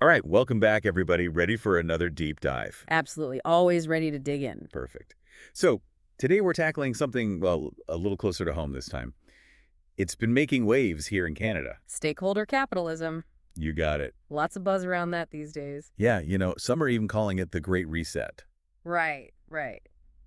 All right, welcome back, everybody. Ready for another deep dive? Absolutely. Always ready to dig in. Perfect. So today we're tackling something, well, a little closer to home this time. It's been making waves here in Canada. Stakeholder capitalism. You got it. Lots of buzz around that these days. Yeah, some are even calling it the Great Reset. Right, right.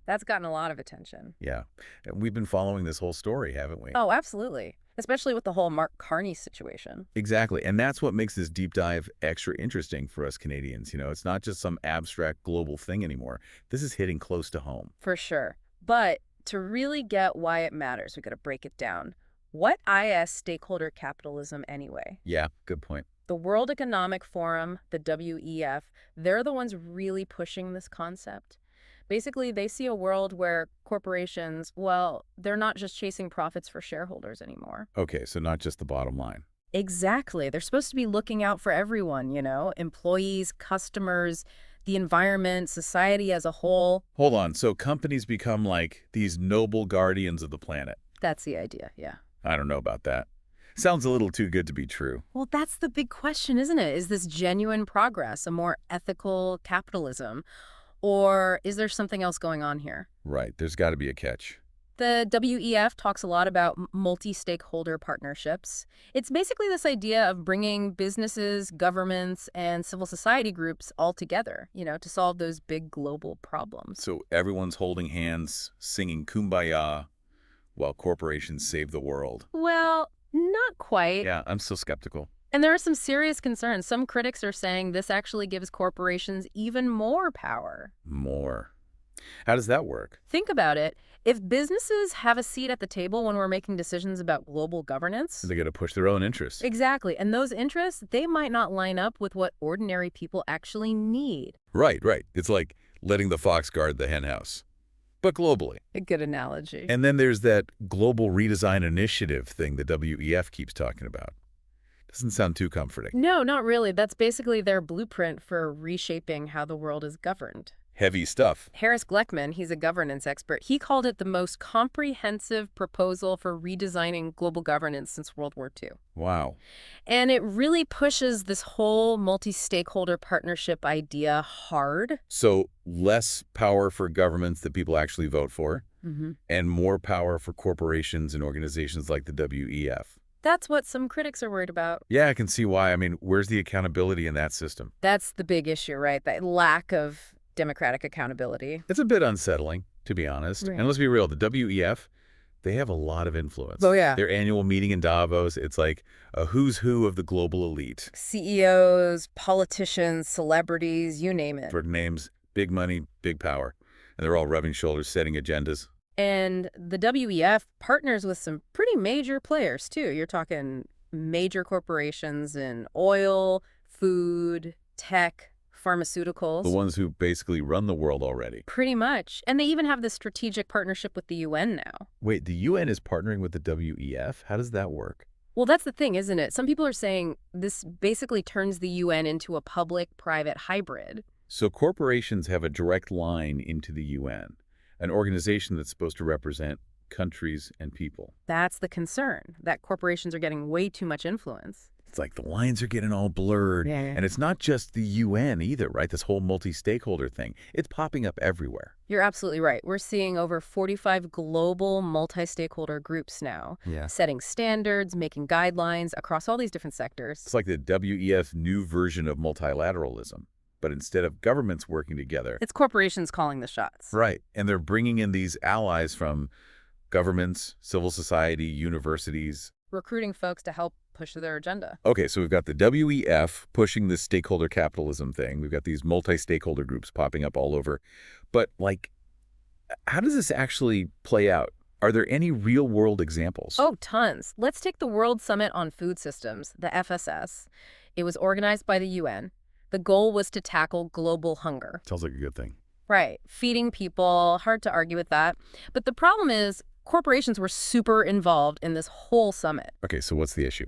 That's gotten a lot of attention. Yeah. And we've been following this whole story, haven't we? Oh, absolutely. Especially with the whole Mark Carney situation. Exactly. And that's what makes this deep dive extra interesting for us Canadians. It's not just some abstract global thing anymore. This is hitting close to home. For sure. But to really get why it matters, we've got to break it down. What is stakeholder capitalism anyway? Yeah, good point. The World Economic Forum, the WEF, they're the ones really pushing this concept. Basically, they see a world where corporations, well, they're not just chasing profits for shareholders anymore. Okay, so not just the bottom line. Exactly. They're supposed to be looking out for everyone, employees, customers, the environment, society as a whole. Hold on. So companies become like these noble guardians of the planet. That's the idea, yeah. I don't know about that. Sounds a little too good to be true. Well, that's the big question, isn't it? Is this genuine progress, a more ethical capitalism? Or is there something else going on here? Right. There's got to be a catch. The WEF talks a lot about multi-stakeholder partnerships. It's basically this idea of bringing businesses, governments, and civil society groups all together, to solve those big global problems. So everyone's holding hands, singing Kumbaya, while corporations save the world. Well, not quite. Yeah, I'm still skeptical. And there are some serious concerns. Some critics are saying this actually gives corporations even more power. More. How does that work? Think about it. If businesses have a seat at the table when we're making decisions about global governance... They got to push their own interests. Exactly. And those interests, they might not line up with what ordinary people actually need. Right, right. It's like letting the fox guard the hen house. But globally. A good analogy. And then there's that global redesign initiative thing the WEF keeps talking about. Doesn't sound too comforting. No, not really. That's basically their blueprint for reshaping how the world is governed. Heavy stuff. Harris Gleckman, he's a governance expert. He called it the most comprehensive proposal for redesigning global governance since World War II. Wow. And it really pushes this whole multi-stakeholder partnership idea hard. So less power for governments that people actually vote for, and more power for corporations and organizations like the WEF. That's what some critics are worried about. Yeah, I can see why. I mean, where's the accountability in that system? That's the big issue, right? That lack of democratic accountability. It's a bit unsettling, to be honest. Right. And let's be real, the WEF, they have a lot of influence. Oh, yeah. Their annual meeting in Davos, it's like a who's who of the global elite. CEOs, politicians, celebrities, you name it. For names, big money, big power. And they're all rubbing shoulders, setting agendas. And the WEF partners with some pretty major players, too. You're talking major corporations in oil, food, tech, pharmaceuticals. The ones who basically run the world already. Pretty much. And they even have this strategic partnership with the UN now. Wait, the UN is partnering with the WEF? How does that work? Well, that's the thing, isn't it? Some people are saying this basically turns the UN into a public-private hybrid. So corporations have a direct line into the UN, an organization that's supposed to represent countries and people. That's the concern, that corporations are getting way too much influence. It's like the lines are getting all blurred. Yeah. And it's not just the UN either, right? This whole multi-stakeholder thing. It's popping up everywhere. You're absolutely right. We're seeing over 45 global multi-stakeholder groups now, setting standards, making guidelines across all these different sectors. It's like the WEF's new version of multilateralism. But instead of governments working together... It's corporations calling the shots. Right. And they're bringing in these allies from governments, civil society, universities. Recruiting folks to help push their agenda. Okay, so we've got the WEF pushing this stakeholder capitalism thing. We've got these multi-stakeholder groups popping up all over. But, how does this actually play out? Are there any real-world examples? Oh, tons. Let's take the World Summit on Food Systems, the FSS. It was organized by the UN. The goal was to tackle global hunger. Sounds like a good thing. Right. Feeding people, hard to argue with that. But the problem is corporations were super involved in this whole summit. Okay, so what's the issue?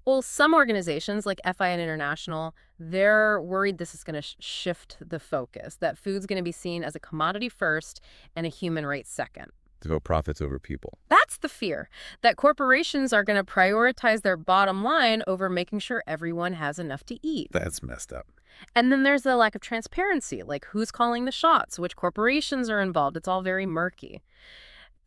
Well, some organizations like FIN International, they're worried this is going to shift the focus, that food's going to be seen as a commodity first and a human right second. To go profits over people. That's the fear, that corporations are going to prioritize their bottom line over making sure everyone has enough to eat. That's messed up. And then there's the lack of transparency, like who's calling the shots, which corporations are involved. It's all very murky.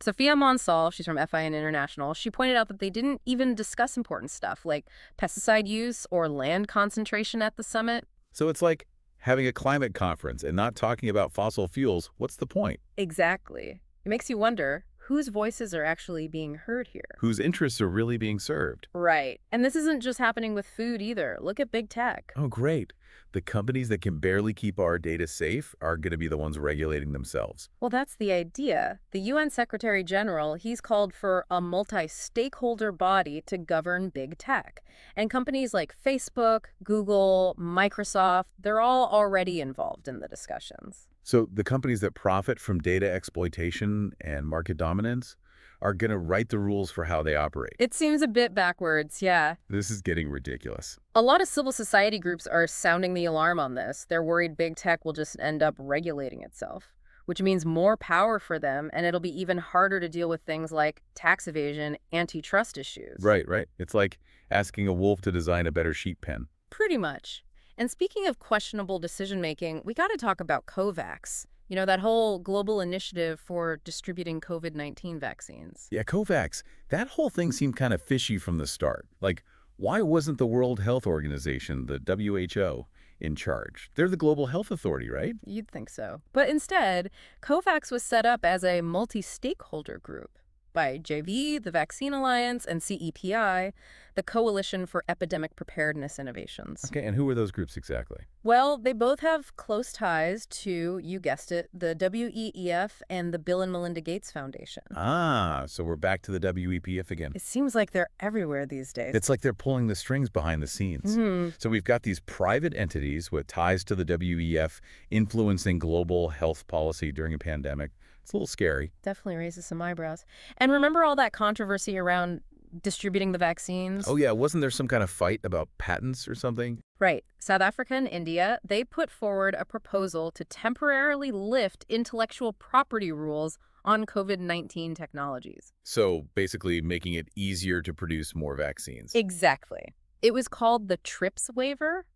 Sophia Monsal, she's from FIN International, she pointed out that they didn't even discuss important stuff like pesticide use or land concentration at the summit. So it's like having a climate conference and not talking about fossil fuels. What's the point? Exactly. It makes you wonder whose voices are actually being heard here. Whose interests are really being served? Right. And this isn't just happening with food either. Look at big tech. Oh, great. The companies that can barely keep our data safe are going to be the ones regulating themselves. Well, that's the idea. The UN Secretary General, he's called for a multi-stakeholder body to govern big tech. And companies like Facebook, Google, Microsoft, they're all already involved in the discussions. So the companies that profit from data exploitation and market dominance are going to write the rules for how they operate. It seems a bit backwards, yeah. This is getting ridiculous. A lot of civil society groups are sounding the alarm on this. They're worried big tech will just end up regulating itself, which means more power for them, and it'll be even harder to deal with things like tax evasion, antitrust issues. Right, right. It's like asking a wolf to design a better sheep pen. Pretty much. And speaking of questionable decision-making, we got to talk about COVAX. You know, that whole global initiative for distributing COVID-19 vaccines. Yeah, COVAX, that whole thing seemed kind of fishy from the start. Like, why wasn't the World Health Organization, the WHO, in charge? They're the global health authority, right? You'd think so. But instead, COVAX was set up as a multi-stakeholder group by JV, the Vaccine Alliance, and CEPI, the Coalition for Epidemic Preparedness Innovations. Okay, and who were those groups exactly? Well, they both have close ties to, you guessed it, the WEF and the Bill and Melinda Gates Foundation. Ah, so we're back to the WEPF again. It seems like they're everywhere these days. It's like they're pulling the strings behind the scenes. So we've got these private entities with ties to the WEF influencing global health policy during a pandemic. It's a little scary. Definitely raises some eyebrows. And remember all that controversy around distributing the vaccines? Oh, yeah. Wasn't there some kind of fight about patents or something? Right. South Africa and India, they put forward a proposal to temporarily lift intellectual property rules on COVID-19 technologies. So basically making it easier to produce more vaccines. Exactly. It was called the TRIPS waiver.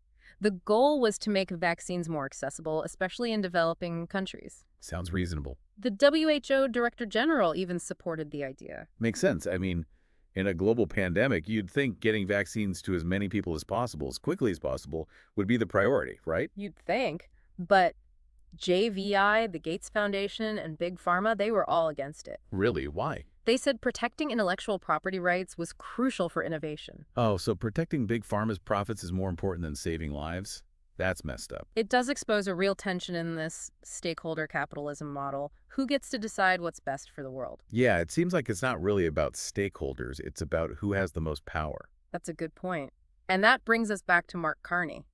The goal was to make vaccines more accessible, especially in developing countries. Sounds reasonable. The WHO Director General even supported the idea. Makes sense. I mean, in a global pandemic, you'd think getting vaccines to as many people as possible, as quickly as possible, would be the priority, right? You'd think. But JVI, the Gates Foundation, and Big Pharma, they were all against it. Really? Why? They said protecting intellectual property rights was crucial for innovation. Oh, so protecting Big Pharma's profits is more important than saving lives? That's messed up. It does expose a real tension in this stakeholder capitalism model. Who gets to decide what's best for the world? Yeah, it seems like it's not really about stakeholders. It's about who has the most power. That's a good point. And that brings us back to Mark Carney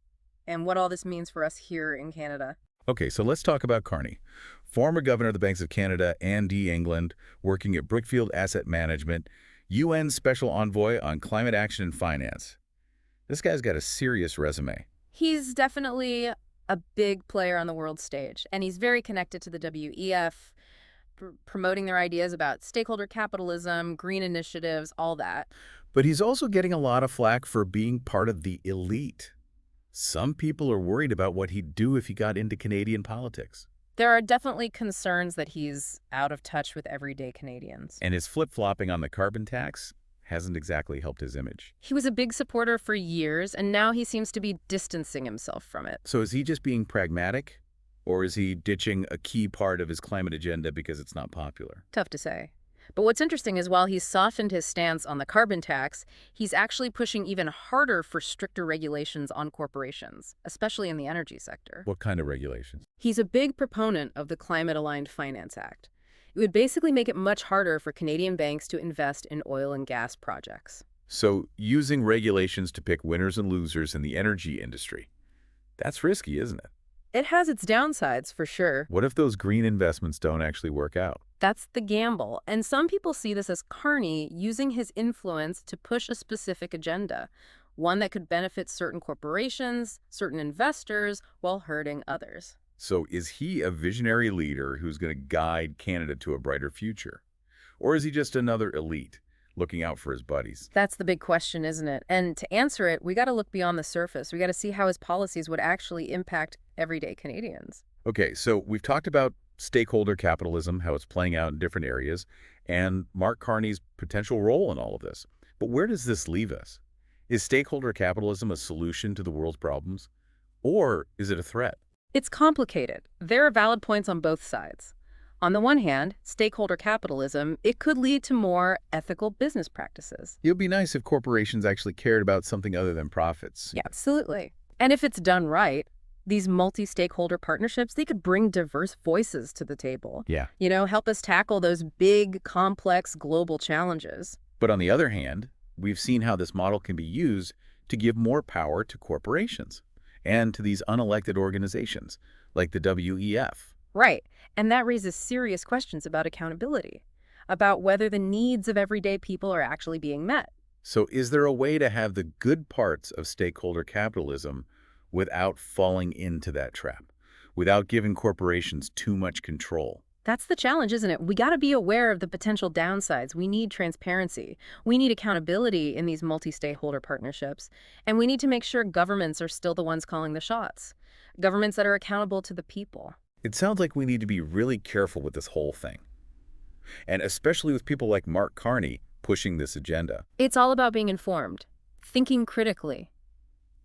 and what all this means for us here in Canada. Okay, so let's talk about Carney. Former governor of the Banks of Canada, Anne D. England, working at Brookfield Asset Management, UN Special Envoy on Climate Action and Finance. This guy's got a serious resume. He's definitely a big player on the world stage, and he's very connected to the WEF, promoting their ideas about stakeholder capitalism, green initiatives, all that. But he's also getting a lot of flack for being part of the elite. Some people are worried about what he'd do if he got into Canadian politics. There are definitely concerns that he's out of touch with everyday Canadians. And his flip-flopping on the carbon tax hasn't exactly helped his image. He was a big supporter for years, and now he seems to be distancing himself from it. So is he just being pragmatic? Or is he ditching a key part of his climate agenda because it's not popular? Tough to say. But what's interesting is while he's softened his stance on the carbon tax, he's actually pushing even harder for stricter regulations on corporations, especially in the energy sector. What kind of regulations? He's a big proponent of the Climate-Aligned Finance Act. It would basically make it much harder for Canadian banks to invest in oil and gas projects. So using regulations to pick winners and losers in the energy industry. That's risky, isn't it? It has its downsides, for sure. What if those green investments don't actually work out? That's the gamble. And some people see this as Carney using his influence to push a specific agenda, one that could benefit certain corporations, certain investors, while hurting others. So is he a visionary leader who's going to guide Canada to a brighter future? Or is he just another elite, looking out for his buddies? That's the big question, isn't it? And to answer it, we got to look beyond the surface. We got to see how his policies would actually impact everyday Canadians. Okay, so we've talked about stakeholder capitalism, how it's playing out in different areas, and Mark Carney's potential role in all of this. But where does this leave us? Is stakeholder capitalism a solution to the world's problems? Or is it a threat? It's complicated. There are valid points on both sides. On the one hand, stakeholder capitalism, it could lead to more ethical business practices. It would be nice if corporations actually cared about something other than profits. Yeah, absolutely. And if it's done right, these multi-stakeholder partnerships, they could bring diverse voices to the table. Yeah. Help us tackle those big, complex global challenges. But on the other hand, we've seen how this model can be used to give more power to corporations and to these unelected organizations like the WEF. Right. And that raises serious questions about accountability, about whether the needs of everyday people are actually being met. So is there a way to have the good parts of stakeholder capitalism without falling into that trap, without giving corporations too much control? That's the challenge, isn't it? We got to be aware of the potential downsides. We need transparency. We need accountability in these multi-stakeholder partnerships. And we need to make sure governments are still the ones calling the shots. Governments that are accountable to the people. It sounds like we need to be really careful with this whole thing. And especially with people like Mark Carney pushing this agenda. It's all about being informed, thinking critically,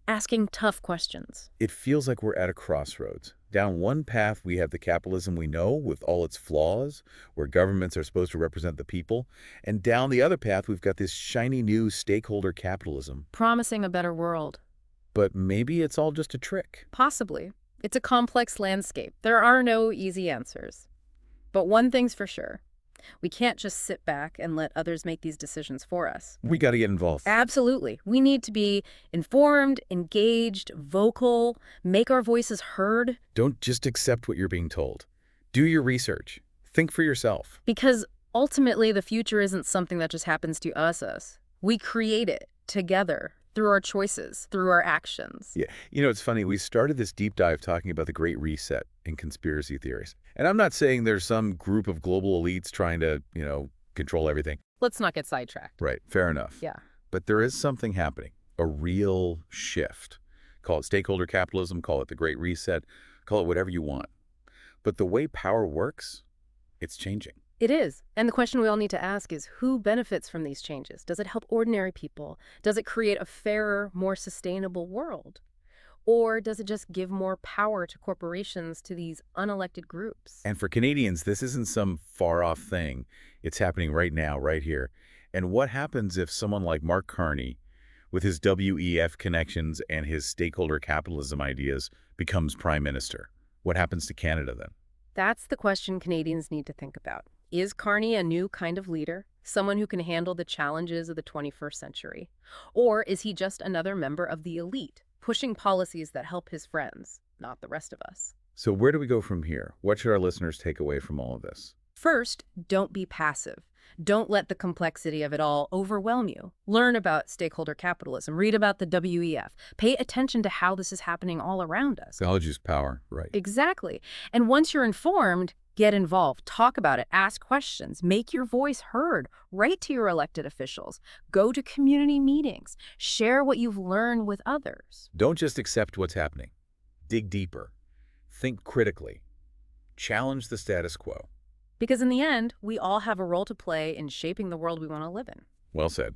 asking tough questions. It feels like we're at a crossroads. Down one path, we have the capitalism we know with all its flaws, where governments are supposed to represent the people. And down the other path, we've got this shiny new stakeholder capitalism. Promising a better world. But maybe it's all just a trick. Possibly. It's a complex landscape. There are no easy answers. But one thing's for sure. We can't just sit back and let others make these decisions for us. We got to get involved. Absolutely. We need to be informed, engaged, vocal, make our voices heard. Don't just accept what you're being told. Do your research. Think for yourself. Because ultimately, the future isn't something that just happens to us. We create it together through our choices, through our actions. Yeah. It's funny. We started this deep dive talking about the Great Reset and conspiracy theories. And I'm not saying there's some group of global elites trying to, control everything. Let's not get sidetracked. Right. Fair enough. Yeah. But there is something happening, a real shift. Call it stakeholder capitalism, call it the Great Reset, call it whatever you want. But the way power works, it's changing. It is. And the question we all need to ask is, who benefits from these changes? Does it help ordinary people? Does it create a fairer, more sustainable world? Or does it just give more power to corporations, to these unelected groups? And for Canadians, this isn't some far-off thing. It's happening right now, right here. And what happens if someone like Mark Carney, with his WEF connections and his stakeholder capitalism ideas, becomes Prime Minister? What happens to Canada then? That's the question Canadians need to think about. Is Carney a new kind of leader, someone who can handle the challenges of the 21st century? Or is he just another member of the elite, pushing policies that help his friends, not the rest of us? So where do we go from here? What should our listeners take away from all of this? First, don't be passive. Don't let the complexity of it all overwhelm you. Learn about stakeholder capitalism. Read about the WEF. Pay attention to how this is happening all around us. Knowledge is power, right? Exactly. And once you're informed, get involved. Talk about it. Ask questions. Make your voice heard. Write to your elected officials. Go to community meetings. Share what you've learned with others. Don't just accept what's happening. Dig deeper. Think critically. Challenge the status quo. Because in the end, we all have a role to play in shaping the world we want to live in. Well said.